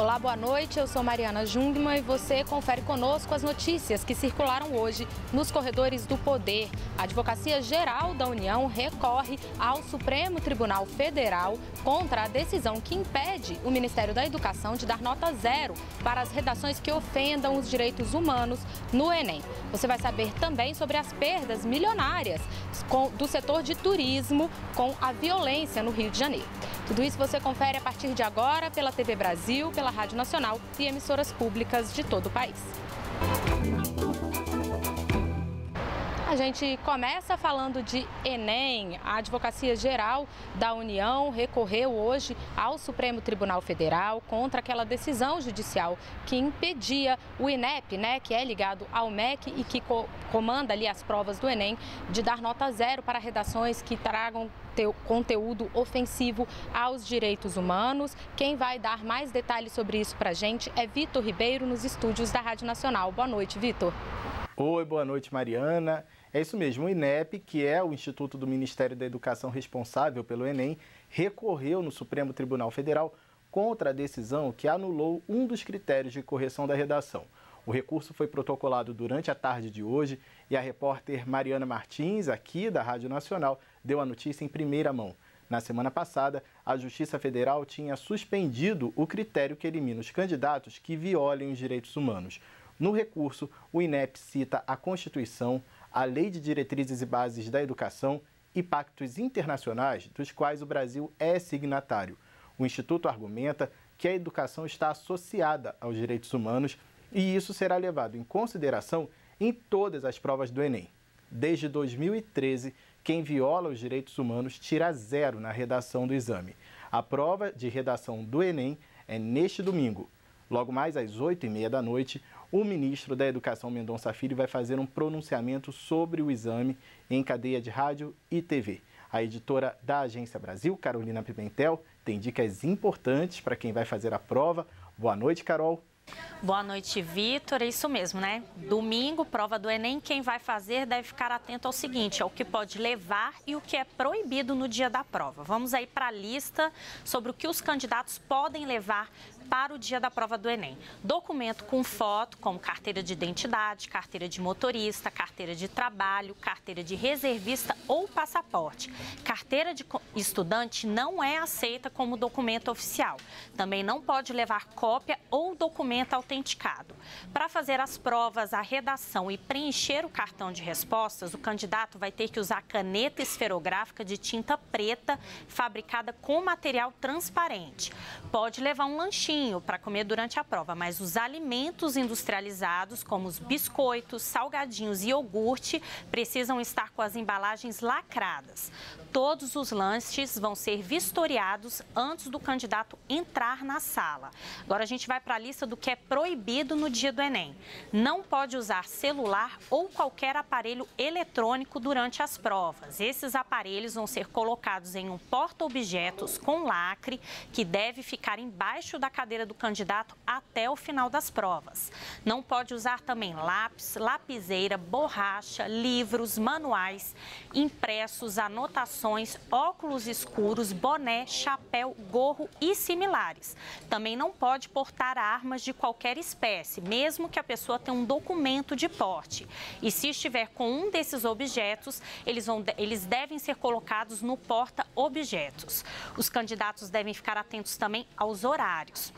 Olá, boa noite. Eu sou Mariana Jungmann e você confere conosco as notícias que circularam hoje nos corredores do poder. A Advocacia Geral da União recorre ao Supremo Tribunal Federal contra a decisão que impede o Ministério da Educação de dar nota 0 para as redações que ofendam os direitos humanos no Enem. Você vai saber também sobre as perdas milionárias do setor de turismo com a violência no Rio de Janeiro. Tudo isso você confere a partir de agora pela TV Brasil, pela Rádio Nacional e emissoras públicas de todo o país. A gente começa falando de Enem. A Advocacia Geral da União recorreu hoje ao Supremo Tribunal Federal contra aquela decisão judicial que impedia o INEP, que é ligado ao MEC e que comanda ali as provas do Enem, de dar nota 0 para redações que tragam conteúdo ofensivo aos direitos humanos. Quem vai dar mais detalhes sobre isso para a gente é Vitor Ribeiro, nos estúdios da Rádio Nacional. Boa noite, Vitor. Oi, boa noite, Mariana. É isso mesmo, o INEP, que é o Instituto do Ministério da Educação responsável pelo Enem, recorreu no Supremo Tribunal Federal contra a decisão que anulou um dos critérios de correção da redação. O recurso foi protocolado durante a tarde de hoje e a repórter Mariana Martins, aqui da Rádio Nacional, deu a notícia em primeira mão. Na semana passada, a Justiça Federal tinha suspendido o critério que elimina os candidatos que violem os direitos humanos. No recurso, o INEP cita a Constituição, a Lei de Diretrizes e Bases da Educação e pactos internacionais dos quais o Brasil é signatário. O Instituto argumenta que a educação está associada aos direitos humanos e isso será levado em consideração em todas as provas do Enem. Desde 2013, quem viola os direitos humanos tira 0 na redação do exame. A prova de redação do Enem é neste domingo. Logo mais às 8h30 da noite, o ministro da Educação, Mendonça Filho, vai fazer um pronunciamento sobre o exame em cadeia de rádio e TV. A editora da Agência Brasil, Carolina Pimentel, tem dicas importantes para quem vai fazer a prova. Boa noite, Carol. Boa noite, Vitor. É isso mesmo, né? Domingo, prova do Enem. Quem vai fazer deve ficar atento ao seguinte, ao que pode levar e o que é proibido no dia da prova. Vamos aí para a lista sobre o que os candidatos podem levar para o dia da prova do Enem. Documento com foto, como carteira de identidade, carteira de motorista, carteira de trabalho, carteira de reservista ou passaporte. Carteira de estudante não é aceita como documento oficial. Também não pode levar cópia ou documento autenticado. Para fazer as provas, a redação e preencher o cartão de respostas, o candidato vai ter que usar caneta esferográfica de tinta preta, fabricada com material transparente. Pode levar um lanchinho para comer durante a prova, mas os alimentos industrializados, como os biscoitos, salgadinhos e iogurte, precisam estar com as embalagens lacradas. Todos os lanches vão ser vistoriados antes do candidato entrar na sala. Agora a gente vai para a lista do que é proibido no dia do Enem. Não pode usar celular ou qualquer aparelho eletrônico durante as provas. Esses aparelhos vão ser colocados em um porta-objetos com lacre que deve ficar embaixo da cadeira do candidato até o final das provas. Não pode usar também lápis, lapiseira, borracha, livros, manuais, impressos, anotações, óculos escuros, boné, chapéu, gorro e similares. Também não pode portar armas de qualquer espécie, mesmo que a pessoa tenha um documento de porte. E se estiver com um desses objetos, eles devem ser colocados no porta-objetos. Os candidatos devem ficar atentos também aos horários.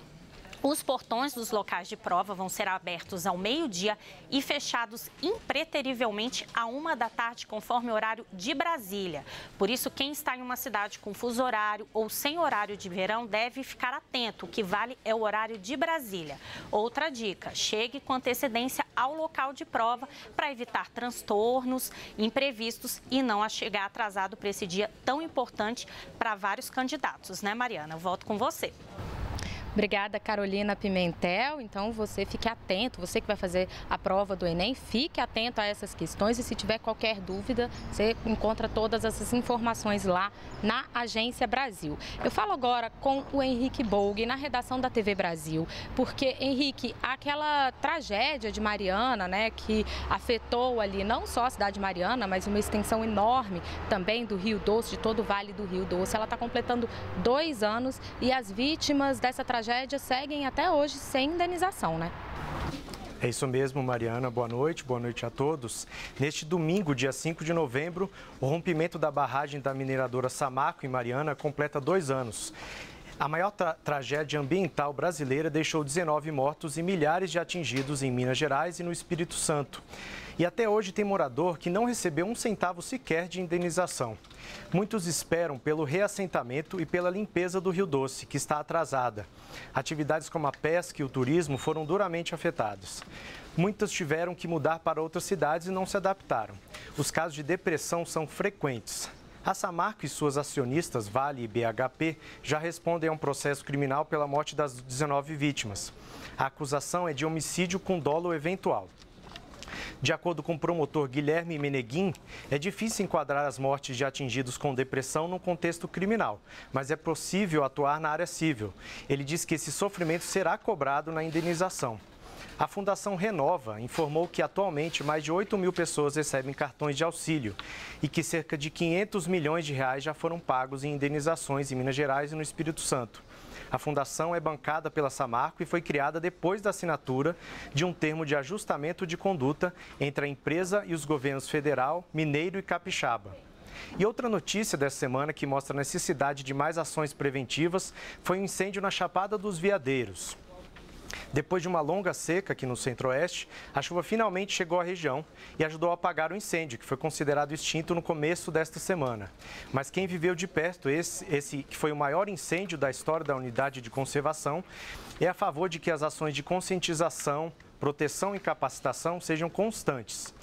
Os portões dos locais de prova vão ser abertos ao meio-dia e fechados impreterivelmente à 1h da tarde, conforme o horário de Brasília. Por isso, quem está em uma cidade com fuso horário ou sem horário de verão deve ficar atento. O que vale é o horário de Brasília. Outra dica, chegue com antecedência ao local de prova para evitar transtornos, imprevistos e não chegar atrasado para esse dia tão importante para vários candidatos, né, Mariana? Eu volto com você. Obrigada, Carolina Pimentel. Então, você fique atento, você que vai fazer a prova do Enem, fique atento a essas questões e se tiver qualquer dúvida, você encontra todas essas informações lá na Agência Brasil. Eu falo agora com o Henrique Bolg, na redação da TV Brasil, porque, Henrique, aquela tragédia de Mariana, que afetou ali não só a cidade de Mariana, mas uma extensão enorme também do Rio Doce, de todo o Vale do Rio Doce, ela está completando 2 anos e as vítimas dessa tragédia tragédia seguem até hoje sem indenização, né? É isso mesmo, Mariana. Boa noite a todos. Neste domingo, dia 5 de novembro, o rompimento da barragem da mineradora Samarco, em Mariana, completa 2 anos. A maior tragédia ambiental brasileira deixou 19 mortos e milhares de atingidos em Minas Gerais e no Espírito Santo. E até hoje tem morador que não recebeu um centavo sequer de indenização. Muitos esperam pelo reassentamento e pela limpeza do Rio Doce, que está atrasada. Atividades como a pesca e o turismo foram duramente afetadas. Muitas tiveram que mudar para outras cidades e não se adaptaram. Os casos de depressão são frequentes. A Samarco e suas acionistas, Vale e BHP, já respondem a um processo criminal pela morte das 19 vítimas. A acusação é de homicídio com dolo eventual. De acordo com o promotor Guilherme Meneguin, é difícil enquadrar as mortes de atingidos com depressão num contexto criminal, mas é possível atuar na área civil. Ele diz que esse sofrimento será cobrado na indenização. A Fundação Renova informou que atualmente mais de 8 mil pessoas recebem cartões de auxílio e que cerca de 500 milhões de reais já foram pagos em indenizações em Minas Gerais e no Espírito Santo. A fundação é bancada pela Samarco e foi criada depois da assinatura de um termo de ajustamento de conduta entre a empresa e os governos federal, mineiro e capixaba. E outra notícia dessa semana que mostra a necessidade de mais ações preventivas foi o incêndio na Chapada dos Veadeiros. Depois de uma longa seca aqui no Centro-Oeste, a chuva finalmente chegou à região e ajudou a apagar o incêndio, que foi considerado extinto no começo desta semana. Mas quem viveu de perto esse que foi o maior incêndio da história da unidade de conservação, é a favor de que as ações de conscientização, proteção e capacitação sejam constantes.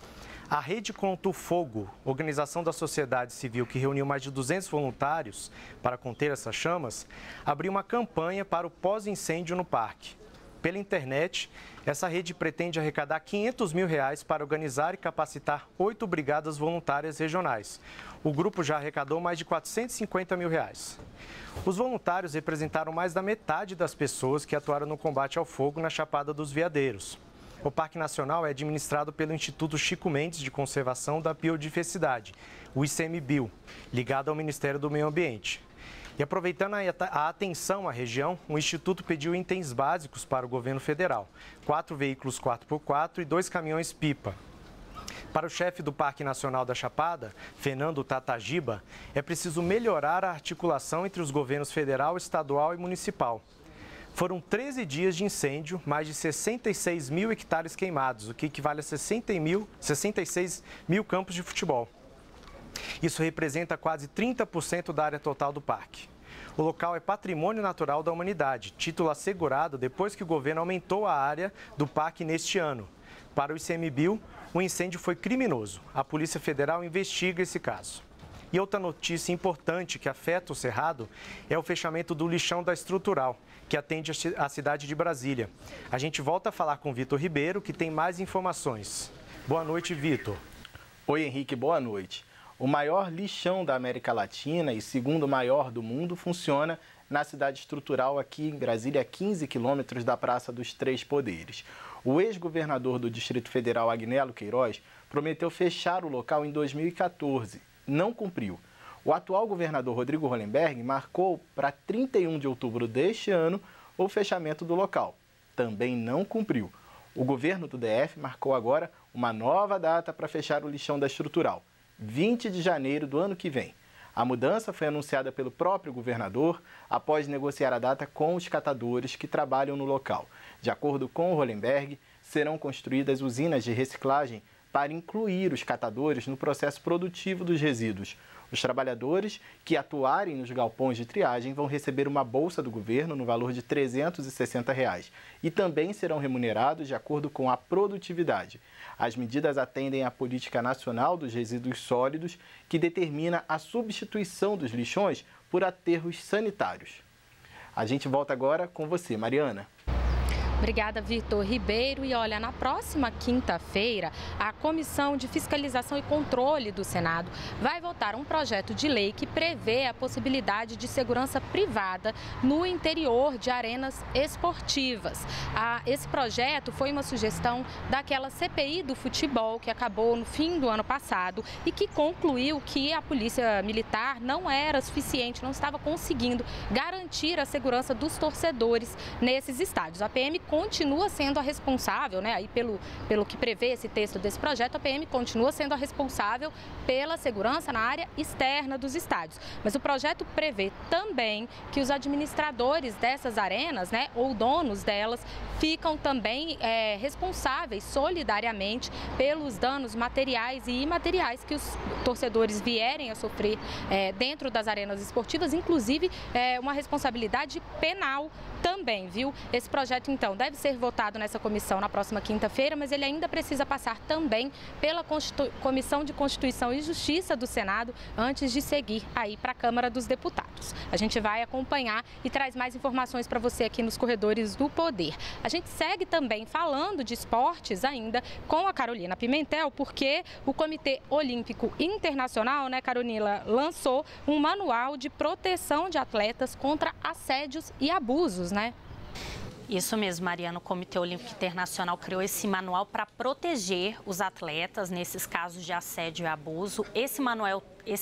A Rede Contra o Fogo, organização da sociedade civil que reuniu mais de 200 voluntários para conter essas chamas, abriu uma campanha para o pós-incêndio no parque. Pela internet, essa rede pretende arrecadar R$500 mil para organizar e capacitar 8 brigadas voluntárias regionais. O grupo já arrecadou mais de R$450 mil. Os voluntários representaram mais da metade das pessoas que atuaram no combate ao fogo na Chapada dos Veadeiros. O Parque Nacional é administrado pelo Instituto Chico Mendes de Conservação da Biodiversidade, o ICMBio, ligado ao Ministério do Meio Ambiente. E aproveitando a atenção à região, o Instituto pediu itens básicos para o governo federal: 4 veículos 4x4 e 2 caminhões-pipa. Para o chefe do Parque Nacional da Chapada, Fernando Tatagiba, é preciso melhorar a articulação entre os governos federal, estadual e municipal. Foram 13 dias de incêndio, mais de 66 mil hectares queimados, o que equivale a 66 mil campos de futebol. Isso representa quase 30% da área total do parque. O local é patrimônio natural da humanidade, título assegurado depois que o governo aumentou a área do parque neste ano. Para o ICMBio, o incêndio foi criminoso. A Polícia Federal investiga esse caso. E outra notícia importante que afeta o Cerrado é o fechamento do lixão da Estrutural, que atende a cidade de Brasília. A gente volta a falar com o Vitor Ribeiro, que tem mais informações. Boa noite, Vitor. Oi, Henrique, boa noite. O maior lixão da América Latina e segundo maior do mundo funciona na cidade Estrutural, aqui em Brasília, a 15 quilômetros da Praça dos Três Poderes. O ex-governador do Distrito Federal, Agnello Queiroz, prometeu fechar o local em 2014. Não cumpriu. O atual governador Rodrigo Hollenberg marcou para 31 de outubro deste ano o fechamento do local. Também não cumpriu. O governo do DF marcou agora uma nova data para fechar o lixão da Estrutural, 20 de janeiro do ano que vem. A mudança foi anunciada pelo próprio governador após negociar a data com os catadores que trabalham no local. De acordo com o Hollenberg, serão construídas usinas de reciclagem para incluir os catadores no processo produtivo dos resíduos. Os trabalhadores que atuarem nos galpões de triagem vão receber uma bolsa do governo no valor de R$ 360 e também serão remunerados de acordo com a produtividade. As medidas atendem à Política Nacional dos Resíduos Sólidos, que determina a substituição dos lixões por aterros sanitários. A gente volta agora com você, Mariana. Obrigada, Vitor Ribeiro. E olha, na próxima quinta-feira, a Comissão de Fiscalização e Controle do Senado vai votar um projeto de lei que prevê a possibilidade de segurança privada no interior de arenas esportivas. Esse projeto foi uma sugestão daquela CPI do futebol que acabou no fim do ano passado e que concluiu que a Polícia Militar não era suficiente, não estava conseguindo garantir a segurança dos torcedores nesses estádios. A PM continua sendo a responsável, né? Aí pelo que prevê esse texto desse projeto, a PM continua sendo a responsável pela segurança na área externa dos estádios. Mas o projeto prevê também que os administradores dessas arenas, né, ou donos delas, ficam também responsáveis solidariamente pelos danos materiais e imateriais que os torcedores vierem a sofrer dentro das arenas esportivas, inclusive uma responsabilidade penal também, viu? Esse projeto, então, deve ser votado nessa comissão na próxima quinta-feira, mas ele ainda precisa passar também pela Comissão de Constituição e Justiça do Senado antes de seguir aí para a Câmara dos Deputados. A gente vai acompanhar e traz mais informações para você aqui nos Corredores do Poder. A gente segue também falando de esportes ainda com a Carolina Pimentel, porque o Comitê Olímpico Internacional, né, Carolina, lançou um manual de proteção de atletas contra assédios e abusos, né? Isso mesmo, Mariana. O Comitê Olímpico Internacional criou esse manual para proteger os atletas nesses casos de assédio e abuso. Esse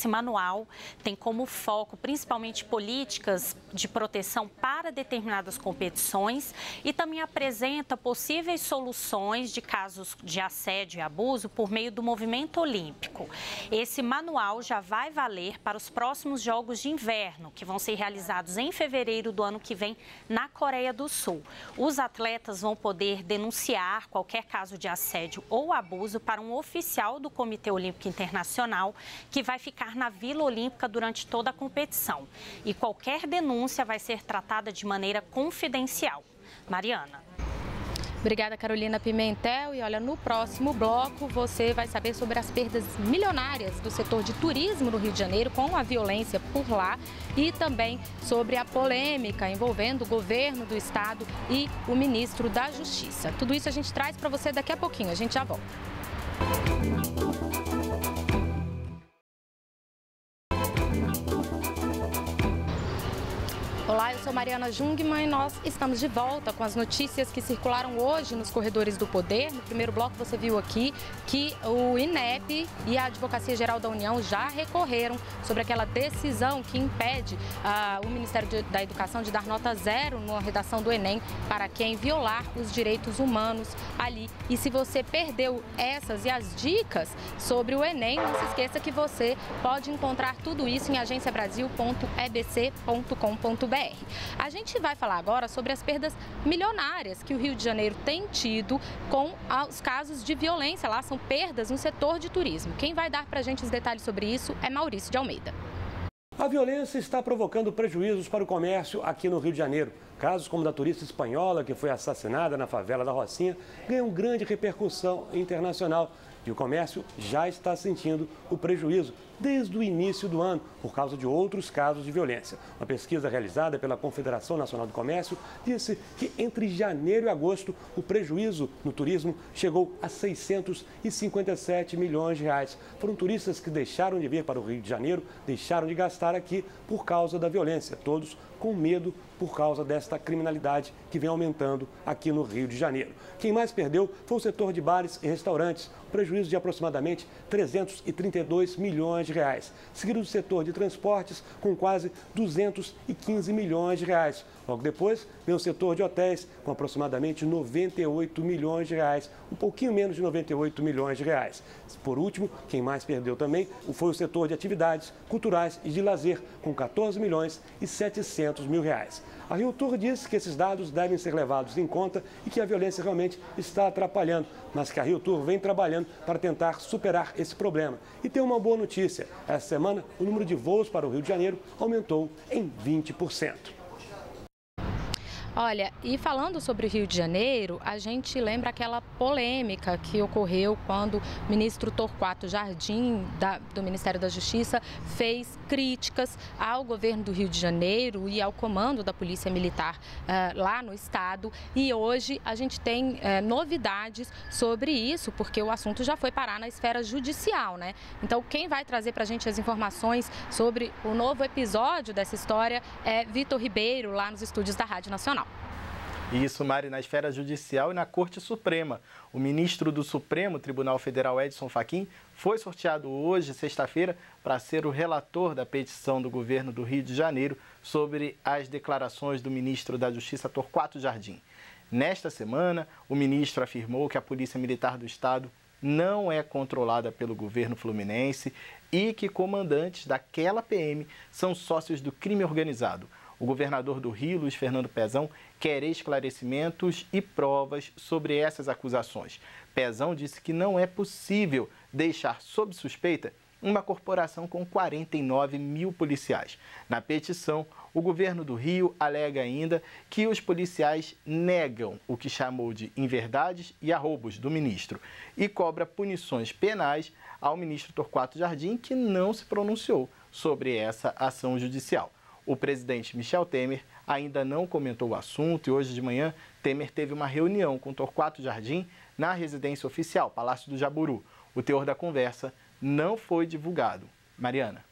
manual tem como foco principalmente políticas de proteção para determinadas competições e também apresenta possíveis soluções de casos de assédio e abuso por meio do movimento olímpico. Esse manual já vai valer para os próximos Jogos de Inverno, que vão ser realizados em fevereiro do ano que vem na Coreia do Sul. Os atletas vão poder denunciar qualquer caso de assédio ou abuso para um oficial do Comitê Olímpico Internacional, que vai ficar na Vila Olímpica durante toda a competição. E qualquer denúncia vai ser tratada de maneira confidencial. Mariana. Obrigada, Carolina Pimentel. E olha, no próximo bloco você vai saber sobre as perdas milionárias do setor de turismo no Rio de Janeiro com a violência por lá e também sobre a polêmica envolvendo o governo do estado e o ministro da Justiça. Tudo isso a gente traz para você daqui a pouquinho. A gente já volta. Olá, eu sou Mariana Jungmann e nós estamos de volta com as notícias que circularam hoje nos Corredores do Poder. No primeiro bloco você viu aqui que o INEP e a Advocacia Geral da União já recorreram sobre aquela decisão que impede o Ministério da Educação de dar nota 0 na redação do Enem para quem violar os direitos humanos ali. E se você perdeu essas e as dicas sobre o Enem, não se esqueça que você pode encontrar tudo isso em agenciabrasil.ebc.com.br. A gente vai falar agora sobre as perdas milionárias que o Rio de Janeiro tem tido com os casos de violência. Lá são perdas no setor de turismo. Quem vai dar para a gente os detalhes sobre isso é Maurício de Almeida. A violência está provocando prejuízos para o comércio aqui no Rio de Janeiro. Casos como o da turista espanhola que foi assassinada na favela da Rocinha ganham grande repercussão internacional. E o comércio já está sentindo o prejuízo desde o início do ano, por causa de outros casos de violência. Uma pesquisa realizada pela Confederação Nacional do Comércio disse que entre janeiro e agosto o prejuízo no turismo chegou a 657 milhões de reais. Foram turistas que deixaram de vir para o Rio de Janeiro, deixaram de gastar aqui por causa da violência, todos com medo por causa desta criminalidade que vem aumentando aqui no Rio de Janeiro. Quem mais perdeu foi o setor de bares e restaurantes, prejuízo de aproximadamente 332 milhões de reais, seguido do setor de transportes com quase 215 milhões de reais. Logo depois, vem o setor de hotéis com aproximadamente 98 milhões de reais, um pouquinho menos de 98 milhões de reais. Por último, quem mais perdeu também foi o setor de atividades culturais e de lazer, com 14 milhões e 700 mil reais. A Rio Tour diz que esses dados devem ser levados em conta e que a violência realmente está atrapalhando, mas que a Rio Tour vem trabalhando para tentar superar esse problema. E tem uma boa notícia: essa semana o número de voos para o Rio de Janeiro aumentou em 20%. Olha, e falando sobre o Rio de Janeiro, a gente lembra aquela polêmica que ocorreu quando o ministro Torquato Jardim, do Ministério da Justiça, fez críticas ao governo do Rio de Janeiro e ao comando da Polícia Militar lá no estado. E hoje a gente tem novidades sobre isso, porque o assunto já foi parar na esfera judicial, né? Então, quem vai trazer para a gente as informações sobre o novo episódio dessa história é Vitor Ribeiro, lá nos estúdios da Rádio Nacional. Isso, Mari, na esfera judicial e na Corte Suprema. O ministro do Supremo Tribunal Federal, Edson Fachin, foi sorteado hoje, sexta-feira, para ser o relator da petição do governo do Rio de Janeiro sobre as declarações do ministro da Justiça, Torquato Jardim. Nesta semana, o ministro afirmou que a Polícia Militar do Estado não é controlada pelo governo fluminense e que comandantes daquela PM são sócios do crime organizado. O governador do Rio, Luiz Fernando Pezão, quer esclarecimentos e provas sobre essas acusações. Pezão disse que não é possível deixar sob suspeita uma corporação com 49 mil policiais. Na petição, o governo do Rio alega ainda que os policiais negam o que chamou de inverdades e arroubos do ministro e cobra punições penais ao ministro Torquato Jardim, que não se pronunciou sobre essa ação judicial. O presidente Michel Temer ainda não comentou o assunto e hoje de manhã Temer teve uma reunião com Torquato Jardim na residência oficial, Palácio do Jaburu. O teor da conversa não foi divulgado. Mariana.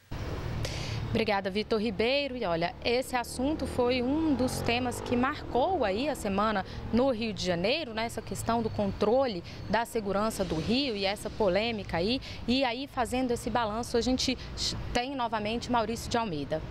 Obrigada, Vitor Ribeiro. E olha, esse assunto foi um dos temas que marcou aí a semana no Rio de Janeiro, né? Essa questão do controle da segurança do Rio e essa polêmica aí. E aí, fazendo esse balanço, a gente tem novamente Maurício de Almeida.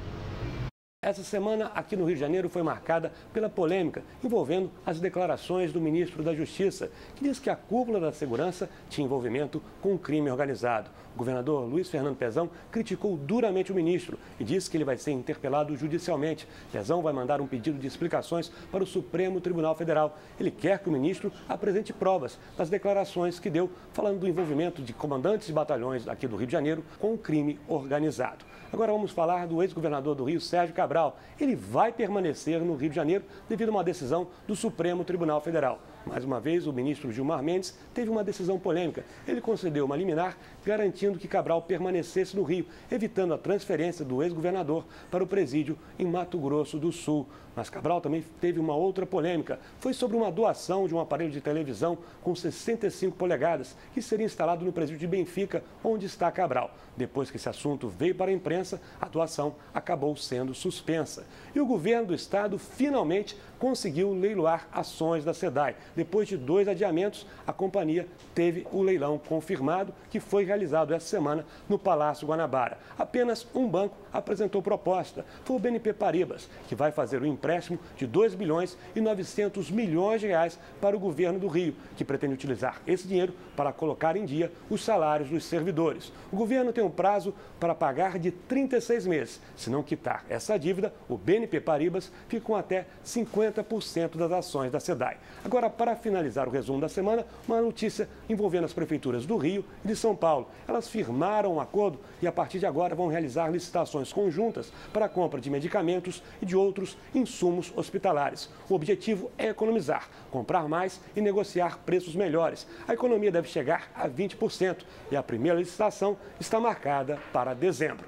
Essa semana aqui no Rio de Janeiro foi marcada pela polêmica envolvendo as declarações do ministro da Justiça, que diz que a cúpula da segurança tinha envolvimento com o crime organizado. O governador Luiz Fernando Pezão criticou duramente o ministro e disse que ele vai ser interpelado judicialmente. Pezão vai mandar um pedido de explicações para o Supremo Tribunal Federal. Ele quer que o ministro apresente provas das declarações que deu falando do envolvimento de comandantes de batalhões aqui do Rio de Janeiro com o crime organizado. Agora vamos falar do ex-governador do Rio, Sérgio Cabral. Ele vai permanecer no Rio de Janeiro devido a uma decisão do Supremo Tribunal Federal. Mais uma vez, o ministro Gilmar Mendes teve uma decisão polêmica. Ele concedeu uma liminar garantindo que Cabral permanecesse no Rio, evitando a transferência do ex-governador para o presídio em Mato Grosso do Sul. Mas Cabral também teve uma outra polêmica. Foi sobre uma doação de um aparelho de televisão com 65 polegadas que seria instalado no presídio de Benfica, onde está Cabral. Depois que esse assunto veio para a imprensa, a doação acabou sendo suspensa. E o governo do estado finalmente conseguiu leiloar ações da SEDAI. Depois de 2 adiamentos, a companhia teve o leilão confirmado, que foi realizado essa semana no Palácio Guanabara. Apenas um banco apresentou proposta. Foi o BNP Paribas, que vai fazer o empréstimo de 2 bilhões e 900 milhões de reais para o governo do Rio, que pretende utilizar esse dinheiro para colocar em dia os salários dos servidores. O governo tem um prazo para pagar de 36 meses. Se não quitar essa dívida, o BNP Paribas fica com até 50% das ações da SEDAI. Agora, para finalizar o resumo da semana, uma notícia envolvendo as prefeituras do Rio e de São Paulo. Elas firmaram um acordo e, a partir de agora, vão realizar licitações conjuntas para a compra de medicamentos e de outros insumos hospitalares. O objetivo é economizar, comprar mais e negociar preços melhores. A economia deve chegar a 20% e a primeira licitação está marcada para dezembro.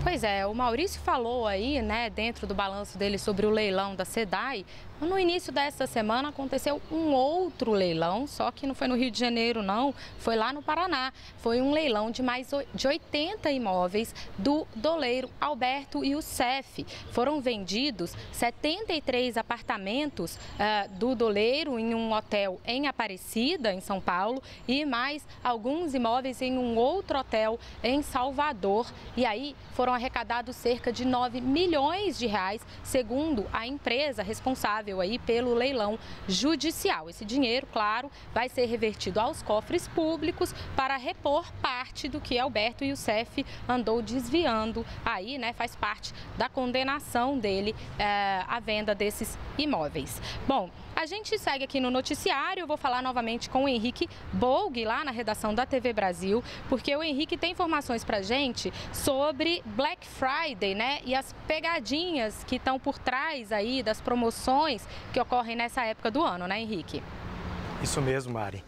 Pois é, o Maurício falou aí, né, dentro do balanço dele sobre o leilão da SEDAI. No início desta semana aconteceu um outro leilão, só que não foi no Rio de Janeiro não, foi lá no Paraná. Foi um leilão de mais de 80 imóveis do doleiro Alberto Youssef. Foram vendidos 73 apartamentos do doleiro em um hotel em Aparecida, em São Paulo, e mais alguns imóveis em um outro hotel em Salvador. E aí foram arrecadados cerca de 9 milhões de reais, segundo a empresa responsável aí pelo leilão judicial. Esse dinheiro, claro, vai ser revertido aos cofres públicos para repor parte do que Alberto Youssef andou desviando aí, né? Faz parte da condenação dele à venda desses imóveis. Bom, A gente segue aqui no noticiário, eu vou falar novamente com o Henrique Bolg, lá na redação da TV Brasil, porque o Henrique tem informações pra gente sobre Black Friday, né? E as pegadinhas que estão por trás aí das promoções que ocorrem nessa época do ano, né, Henrique? Isso mesmo, Mari.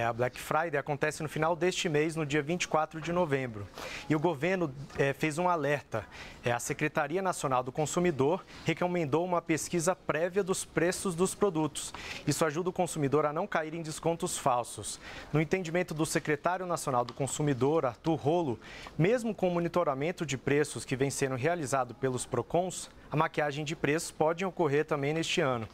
A Black Friday acontece no final deste mês, no dia 24 de novembro. E o governo fez um alerta. A Secretaria Nacional do Consumidor recomendou uma pesquisa prévia dos preços dos produtos. Isso ajuda o consumidor a não cair em descontos falsos. No entendimento do secretário nacional do Consumidor, Arthur Rolo, mesmo com o monitoramento de preços que vem sendo realizado pelos PROCONs, a maquiagem de preços pode ocorrer também neste ano.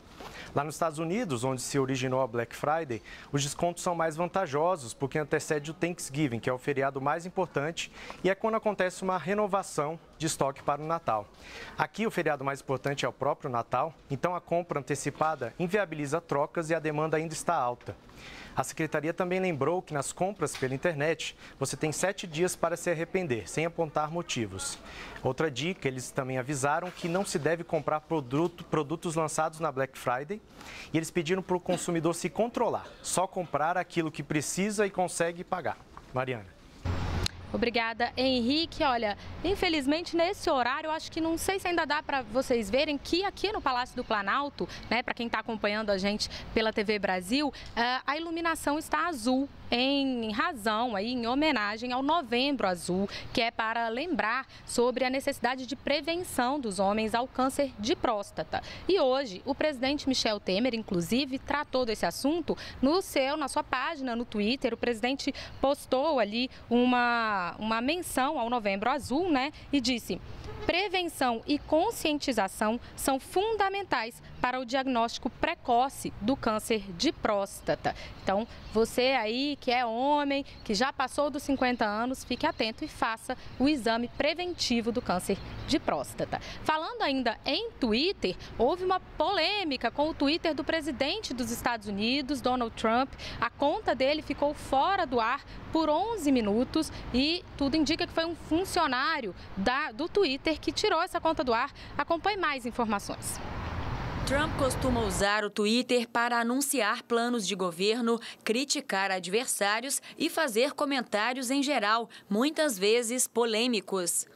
Lá nos Estados Unidos, onde se originou a Black Friday, os descontos são mais vantajosos porque antecede o Thanksgiving, que é o feriado mais importante, e é quando acontece uma renovação de estoque para o Natal. Aqui o feriado mais importante é o próprio Natal, então a compra antecipada inviabiliza trocas e a demanda ainda está alta. A Secretaria também lembrou que nas compras pela internet, você tem 7 dias para se arrepender, sem apontar motivos. Outra dica, eles também avisaram que não se deve comprar produtos lançados na Black Friday e eles pediram para o consumidor se controlar, só comprar aquilo que precisa e consegue pagar. Mariana. Obrigada, Henrique. Olha, infelizmente nesse horário, eu acho que não sei se ainda dá para vocês verem que aqui no Palácio do Planalto, né, para quem está acompanhando a gente pela TV Brasil, a iluminação está azul, em razão, aí, em homenagem ao Novembro Azul, que é para lembrar sobre a necessidade de prevenção dos homens ao câncer de próstata. E hoje, o presidente Michel Temer, inclusive, tratou desse assunto na sua página no Twitter. O presidente postou ali uma menção ao Novembro Azul, né, e disse: prevenção e conscientização são fundamentais para o diagnóstico precoce do câncer de próstata. Então, você aí que é homem, que já passou dos 50 anos, fique atento e faça o exame preventivo do câncer de próstata. Falando ainda em Twitter, houve uma polêmica com o Twitter do presidente dos Estados Unidos, Donald Trump. A conta dele ficou fora do ar por 11 minutos e tudo indica que foi um funcionário do Twitter que tirou essa conta do ar. Acompanhe mais informações. Trump costuma usar o Twitter para anunciar planos de governo, criticar adversários e fazer comentários em geral, muitas vezes polêmicos.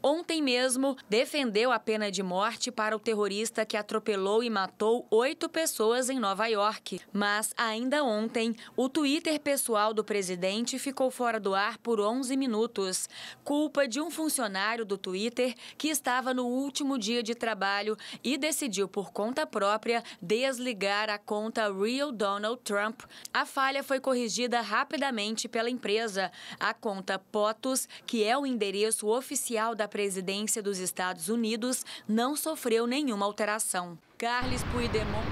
Ontem mesmo, defendeu a pena de morte para o terrorista que atropelou e matou 8 pessoas em Nova York. Mas, ainda ontem, o Twitter pessoal do presidente ficou fora do ar por 11 minutos. Culpa de um funcionário do Twitter que estava no último dia de trabalho e decidiu, por conta própria, desligar a conta Real Donald Trump. A falha foi corrigida rapidamente pela empresa. A conta POTUS, que é o endereço oficial da presidência dos Estados Unidos, não sofreu nenhuma alteração. Carles Puigdemont.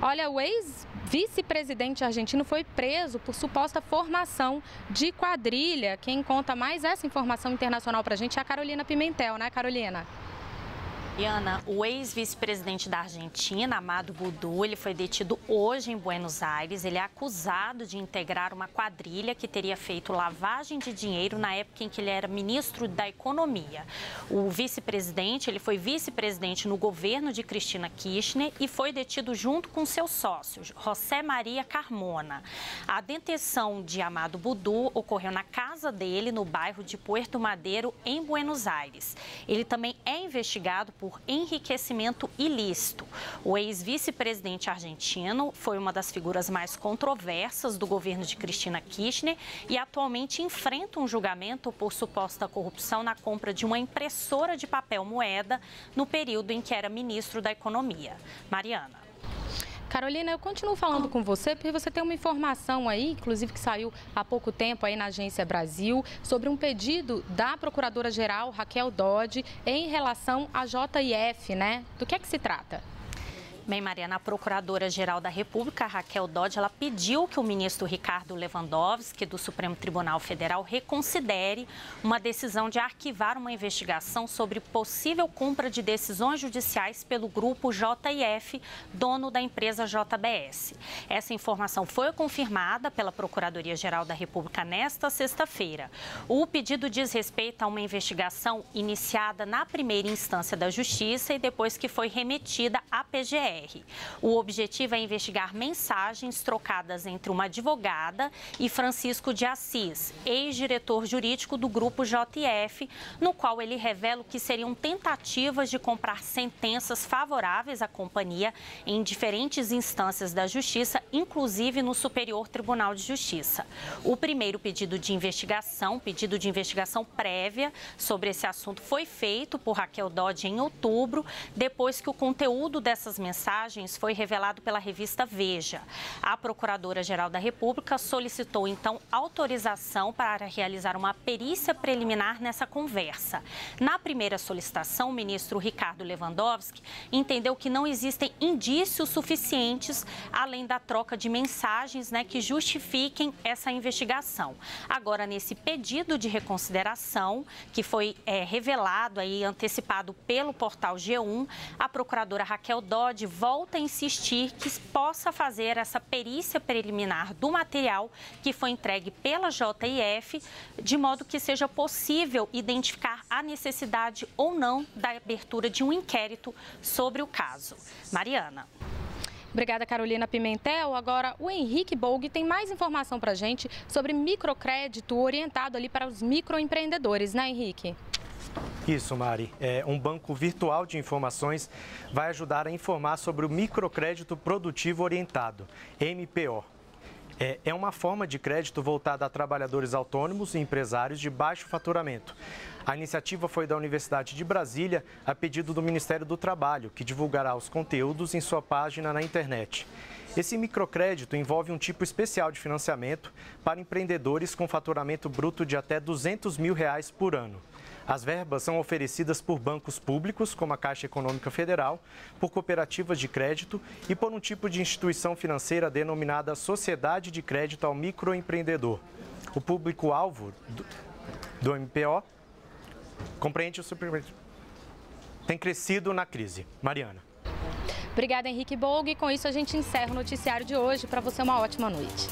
Olha, o ex-vice-presidente argentino foi preso por suposta formação de quadrilha. Quem conta mais essa informação internacional pra gente é a Carolina Pimentel, né, Carolina? Ana, o ex-vice-presidente da Argentina, Amadou Boudou, ele foi detido hoje em Buenos Aires. Ele é acusado de integrar uma quadrilha que teria feito lavagem de dinheiro na época em que ele era ministro da Economia. O vice-presidente, ele foi vice-presidente no governo de Cristina Kirchner e foi detido junto com seus sócios, José Maria Carmona. A detenção de Amadou Boudou ocorreu na casa dele, no bairro de Puerto Madero, em Buenos Aires. Ele também é investigado por enriquecimento ilícito. O ex-vice-presidente argentino foi uma das figuras mais controversas do governo de Cristina Kirchner e atualmente enfrenta um julgamento por suposta corrupção na compra de uma impressora de papel moeda no período em que era ministro da Economia. Mariana. Carolina, eu continuo falando com você porque você tem uma informação aí, inclusive que saiu há pouco tempo aí na Agência Brasil, sobre um pedido da Procuradora-Geral Raquel Dodge em relação à JF, né? Do que é que se trata? Bem, Mariana, a Procuradora-Geral da República, Raquel Dodge, ela pediu que o ministro Ricardo Lewandowski, do Supremo Tribunal Federal, reconsidere uma decisão de arquivar uma investigação sobre possível compra de decisões judiciais pelo grupo JF, dono da empresa JBS. Essa informação foi confirmada pela Procuradoria-Geral da República nesta sexta-feira. O pedido diz respeito a uma investigação iniciada na primeira instância da Justiça e depois que foi remetida à PGR. O objetivo é investigar mensagens trocadas entre uma advogada e Francisco de Assis, ex-diretor jurídico do Grupo JF, no qual ele revela que seriam tentativas de comprar sentenças favoráveis à companhia em diferentes instâncias da Justiça, inclusive no Superior Tribunal de Justiça. O primeiro pedido de investigação prévia sobre esse assunto foi feito por Raquel Dodge em outubro, depois que o conteúdo dessas mensagens foi revelado pela revista Veja. A Procuradora-Geral da República solicitou, então, autorização para realizar uma perícia preliminar nessa conversa. Na primeira solicitação, o ministro Ricardo Lewandowski entendeu que não existem indícios suficientes, além da troca de mensagens, que justifiquem essa investigação. Agora, nesse pedido de reconsideração, que foi revelado e antecipado pelo portal G1, a procuradora Raquel Dodge volta a insistir que possa fazer essa perícia preliminar do material que foi entregue pela JF, de modo que seja possível identificar a necessidade ou não da abertura de um inquérito sobre o caso. Mariana. Obrigada, Carolina Pimentel. Agora, o Henrique Bolg tem mais informação para a gente sobre microcrédito orientado ali para os microempreendedores, né, Henrique? Isso, Mari. Um banco virtual de informações vai ajudar a informar sobre o microcrédito produtivo orientado, MPO. É uma forma de crédito voltada a trabalhadores autônomos e empresários de baixo faturamento. A iniciativa foi da Universidade de Brasília a pedido do Ministério do Trabalho, que divulgará os conteúdos em sua página na internet. Esse microcrédito envolve um tipo especial de financiamento para empreendedores com faturamento bruto de até R$200 mil por ano. As verbas são oferecidas por bancos públicos, como a Caixa Econômica Federal, por cooperativas de crédito e por um tipo de instituição financeira denominada Sociedade de Crédito ao Microempreendedor. O público-alvo do MPO compreende o supermercado. Tem crescido na crise. Mariana. Obrigada, Henrique Bolg. Com isso, a gente encerra o noticiário de hoje. Para você, uma ótima noite.